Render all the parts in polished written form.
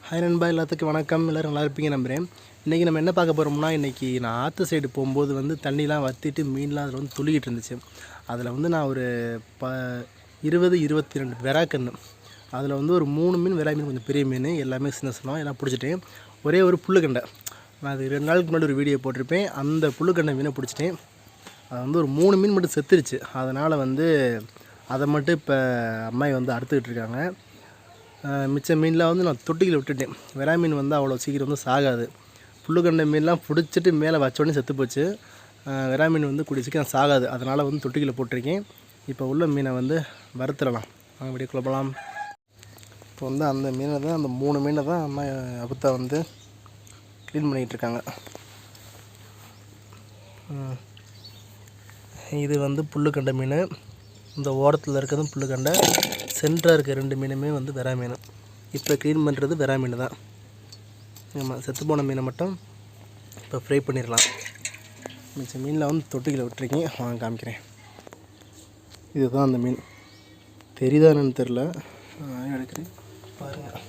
Hi நண்பா, எல்லாத்துக்கும் வணக்கம். எல்லோரும் நல்லா இருப்பீங்க நம்புகிறேன். இன்றைக்கி நம்ம என்ன பார்க்க போகிறோம்னா, இன்றைக்கி நான் ஆற்று சைடு போகும்போது தண்ணிலாம் வற்றிட்டு மீன்லாம் அதில் துள்ளிக்கிட்டு இருந்துச்சு. அதில் நான் ஒரு 22 விராக்கன்று அதில் ஒரு 3 மீன் விரா மீன், கொஞ்சம் பெரிய மீன், எல்லாமே சின்ன சின்ன எல்லாம் பிடிச்சிட்டேன். ஒரே ஒரு புல்லுக்கண்டை நான் அது 2 நாளுக்கு முன்னாடி ஒரு வீடியோ போட்டிருப்பேன். அந்த புல்லுக்கண்டை மீனை பிடிச்சிட்டேன். அது ஒரு 3 மீன் மட்டும் செத்துருச்சு. அதனால் அதை மட்டும் இப்போ அம்மாயி அறுத்துக்கிட்டு இருக்காங்க. மிச்ச மீன்லாம் நான் தொட்டியில் விட்டுட்டேன். விரா மீன் அவ்வளோ சீக்கிரம் சாகாது. புல்லுக்கண்டை மீன்லாம் பிடிச்சிட்டு மேலே வச்சோடனே செத்து போச்சு. விரா மீன் கூடிய சீக்கிரம் சாகாது. அதனால் தொட்டியில் போட்டிருக்கேன். இப்போ உள்ள மீனை வறுத்துடலாம். அப்படியே குழப்பலாம். இப்போ அந்த மீனை தான், அந்த 3 மீனை தான் அம்மா அபுத்தா க்ளீன் பண்ணிகிட்ருக்காங்க. இது புல்லுக்கண்டை மீன். இந்த ஓரத்தில் இருக்கிறதும் புல்லுக்கண்டை, சென்டராக இருக்க 2 மீனுமே விரா மீன். இப்போ க்ளீன் பண்ணுறது விரா மீன் தான். ஆமாம், செத்துப்போன மீனை மட்டும் இப்போ ஃப்ரை பண்ணிடலாம். மிச்ச மீனில் தொட்டிகளை விட்டுருக்கேன். வாங்க காமிக்கிறேன். இதுதான் அந்த மீன். தெரியுதானு தெரில, நான் எடுக்கிறேன் பாருங்கள்.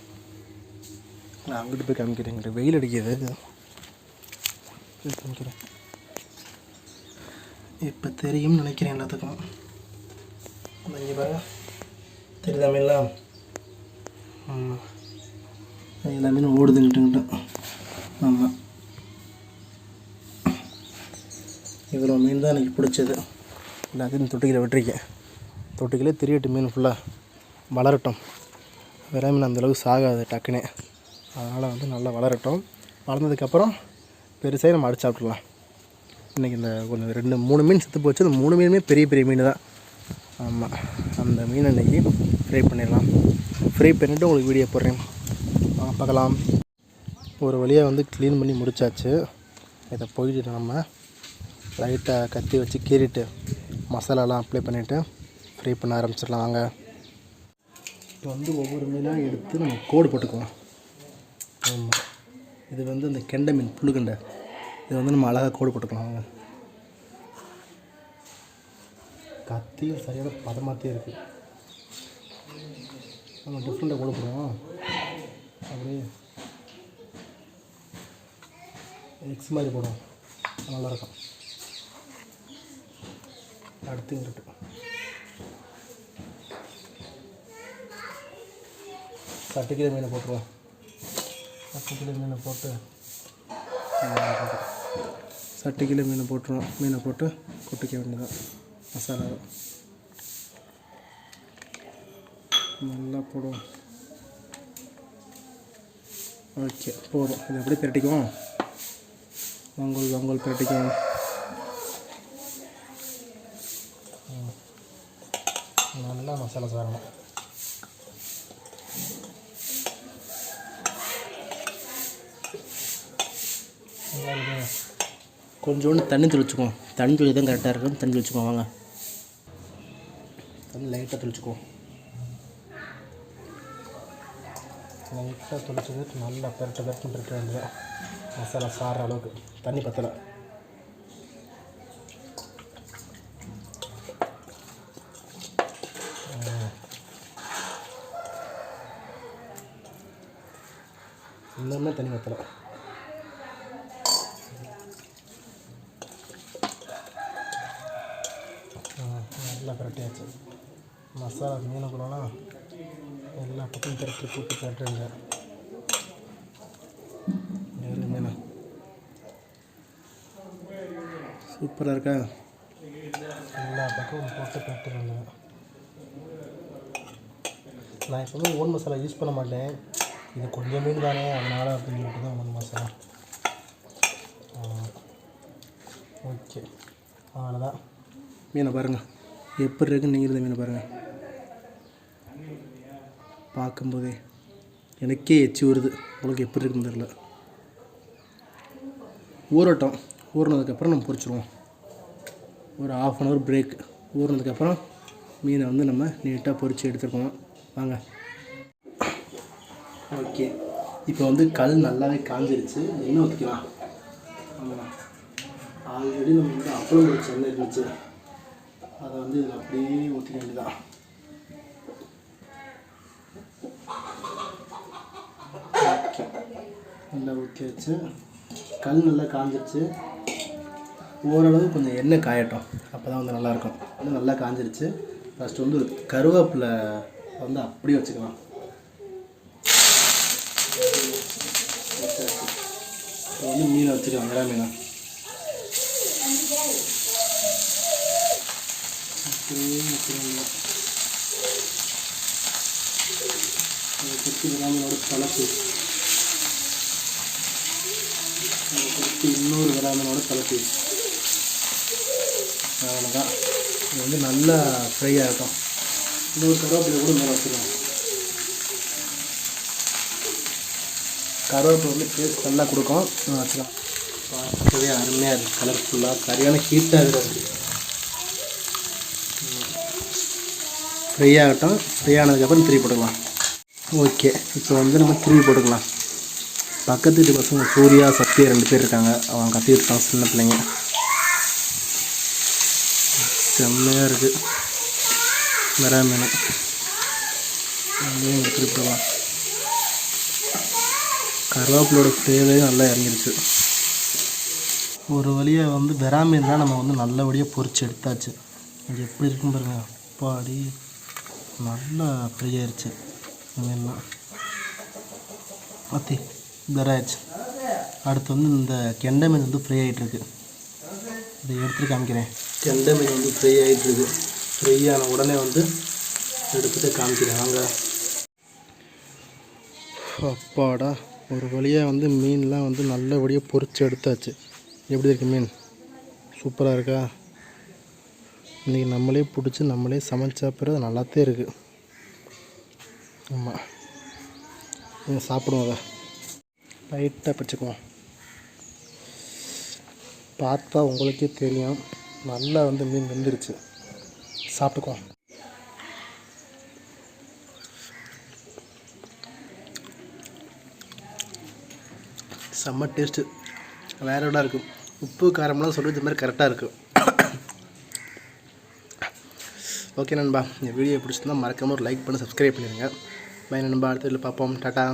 நான் அங்கிட்டு போய் காமிக்கிறேன். வெயில் அடிக்கிறது. காமிக்கிறேன். இப்போ தெரியும்னு நினைக்கிறேன் எல்லாத்துக்கும். இங்கே பாருங்கள், தெரியுதா மீன்லாம்? ஆமாம், எல்லா மீனும் ஓடுதுங்கிட்டுங்கிட்டோம். ஆமாம், இவ்வளோ மீன் தான் எனக்கு பிடிச்சது. எல்லாத்தையும் தொட்டிகளை விட்டுருக்கேன். தொட்டிகளே தெரியட்டும், மீன் ஃபுல்லாக வளரட்டும். விரா மீன் அந்தளவுக்கு சாகாது டக்குனே. அதனால் நல்லா வளரட்டும். வளர்ந்ததுக்கப்புறம் பெருசாக நம்ம அடிச்சு சாப்பிட்றலாம். இன்றைக்கி இந்த கொஞ்சம் 2-3 மீன் செத்து போச்சு. அந்த 3 மீனுமே பெரிய பெரிய மீன் தான். ஆமாம், அந்த மீனை இன்றைக்கி ஃப்ரை பண்ணிடலாம். ஃப்ரை பண்ணிவிட்டு உங்களுக்கு வீடியோ போடுறேன், பார்க்கலாம். ஒரு வழியாக க்ளீன் பண்ணி முடித்தாச்சு. இதை போயிட்டு நம்ம லைட்டாக கத்தி வச்சு கீறிட்டு மசாலாலாம் அப்ளை பண்ணிவிட்டு ஃப்ரை பண்ண ஆரம்பிச்சிடலாம். வாங்க. இப்போ ஒவ்வொரு மீனாக எடுத்து நம்ம கோடு போட்டுக்குவோம். ஆமாம், இது அந்த கெண்டை மீன், புல்லுக்கண்டை. இது நம்ம அழகாக கோடு போட்டுக்கலாம். வாங்க. கத்தியும் சரியான பதமாகத்தே இருக்குது. நம்ம டிஃப்ரெண்ட்டாக கோடு போடுவோம். அப்படியே எக்ஸ் மாதிரி போடுவோம், நல்லாயிருக்கும். அடுத்துங்கிட்டு சட்டிக்கிற மீனை போட்டுருவோம். சட்டிக்கிற மீனை போட்டு சட்டிக்கில மீனை போட்டுருவோம். மீனை போட்டு கொட்டிக்க வேண்டியதான். மசாலா நல்லா போடுவோம். ஓகே, போதும். இது அப்படியே பிரட்டிக்குவோம். வங்கோல் பிரட்டிக்குவோம். நல்லா மசாலா சாரணும். கொஞ்சோண்டு தண்ணி தெளிச்சுக்குவோம். தண்ணி தெளி தான் கரெக்டாக இருக்கும். தண்ணி தெளிச்சுக்குவோம். வாங்க, தண்ணி லைட்டாக தெளிச்சுக்குவோம். லைட்டாக தெளிச்சுக்கிட்டு நல்லா பெரட்ட வேண்டியது. மசாலா சாற அளவுக்கு தண்ணி பத்தலை. இன்னுமே தண்ணி பத்தலை. நல்லா பிரட்டியாச்சு. மசாலா மீனுக்குள்ளலாம் எல்லா பக்கம் பிரட்டி போட்டு பிரட்டுங்க. மீன் சூப்பராக இருக்கா? எல்லா பக்கம் போட்டு பிரட்டுங்க. நான் எப்போவுமே ஓன் மசாலா யூஸ் பண்ண மாட்டேன். இது கொஞ்சம் மீன் தானே, அதனால் அப்படின்னு சொல்லிட்டு தான் ஓன் மசாலா. ஓகே, அவ்வளோதான். மீனை பாருங்கள் எப்படி இருக்குன்னு. நீங்கள் இருந்த மீனை பாருங்கள். பார்க்கும்போதே எனக்கே எச்சி வருது. உங்களுக்கு எப்படி இருக்குன்னு தெரில. ஊறட்டும். ஊறினதுக்கப்புறம் நம்ம பொரிச்சிடுவோம். ஒரு 1/2 hour பிரேக். ஊறினதுக்கப்புறம் மீனை நம்ம நீட்டாக பொரித்து எடுத்துருக்கோம். வாங்க. ஓகே, இப்போ கல் நல்லாவே காஞ்சிருச்சு. எண்ணெய் ஊற்றிக்கலாம். ஆமாம், ஆல்ரெடி நம்ம அப்பளம் பொரிச்ச எண்ணெய் இருந்துச்சு. அதை இதில் அப்படியே ஊற்றிக்க வேண்டியதான். ஓகே, நல்லா ஊற்றி வச்சு கல் நல்லா காஞ்சிருச்சு. ஓரளவு கொஞ்சம் எண்ணெய் காயட்டும், அப்போ தான் வந்து நல்லாயிருக்கும். வந்து நல்லா காஞ்சிருச்சு. ஃபஸ்ட்டு வந்து கருவேப்பிலை வந்து அப்படியே வச்சுக்கலாம். வந்து மீனை வச்சுக்கலாம், இறா மீனை விராமனோட தலைப்பு, இன்னொரு விராமனோட தலைப்பு. அவ்வளோதான். இது வந்து நல்லா ஃப்ரை ஆகட்டும். இன்னொரு கருவேப்பிலை கூட மேலே வச்சுக்கலாம். கருவேப்பிலை வந்து டேஸ்ட் நல்லா கொடுக்கும். வச்சுக்கலாம். பார்க்கவே அருமையாக இருக்குது, கலர்ஃபுல்லாக. சரியான ஹீட்டாக இருக்குது. ஃப்ரை ஆகட்டும். ஃப்ரை ஆனதுக்கப்புறம் திருப்பி போட்டுக்கலாம். ஓகே, இப்போ வந்து நம்ம திருப்பி போட்டுக்கலாம். பக்கத்து வீட்டு பசங்க சூர்யா, சத்யா 2 பேர் இருக்காங்க. அவங்க கத்திட்டு இருக்காங்க, சின்ன பிள்ளைங்க. செம்மையாக இருக்குது விரா மீன். அங்கேயும் திருப்பி போடலாம். கருவேப்பிலோட ஃப்ளேவரே நல்லா இறங்கிருச்சு. ஒரு வழியாக வந்து விரா மீன் தான் நம்ம வந்து நல்லபடியாக பொரிச்சு எடுத்தாச்சு. இது எப்படி இருக்குன்னு பாருங்கள். அப்பாடி நல்லா ஃப்ரை ஆயிடுச்சு மீன்லாம். அத்தி ஆயிடுச்சு. அடுத்து வந்து இந்த கெண்டை மீன் வந்து ஃப்ரை ஆகிட்டுருக்கு. இதை எடுத்துகிட்டு காமிக்கிறேன். கெண்டை மீன் வந்து ஃப்ரை ஆகிட்டுருக்கு. ஃப்ரை ஆன உடனே வந்து எடுத்துகிட்டு காமிக்கிறேன். வாங்க. அப்பாடா, ஒரு வழியாக வந்து மீன்லாம் வந்து நல்லபடியாக பொரிச்சு எடுத்தாச்சு. எப்படி இருக்குது மீன்? சூப்பராக இருக்கா? இன்றைக்கி நம்மளே பிடிச்சி நம்மளே சமைச்சா பிறகு நல்லாத்தே இருக்குது. ஆமாம், நீங்கள் சாப்பிடுவோம். அதை லைட்டாக பிடிச்சிக்குவோம். பார்த்தா உங்களுக்கே தெரியும், நல்லா வந்து மீன் வெந்துருச்சு. சாப்பிட்டுக்குவோம். செம்ம டேஸ்ட்டு, வேறு விட இருக்குது. உப்பு காரமெல்லாம் சொல்கிறது மாதிரி கரெக்டாக இருக்குது. ஓகே நண்பா, இந்த வீடியோ பிடிச்சிருந்தா மறக்காம ஒரு லைக் பண்ணி சப்ஸ்கிரைப் பண்ணிடுங்க. பை நண்பா, அடுத்த வீடியோவில் பார்ப்போம். டாட்டா.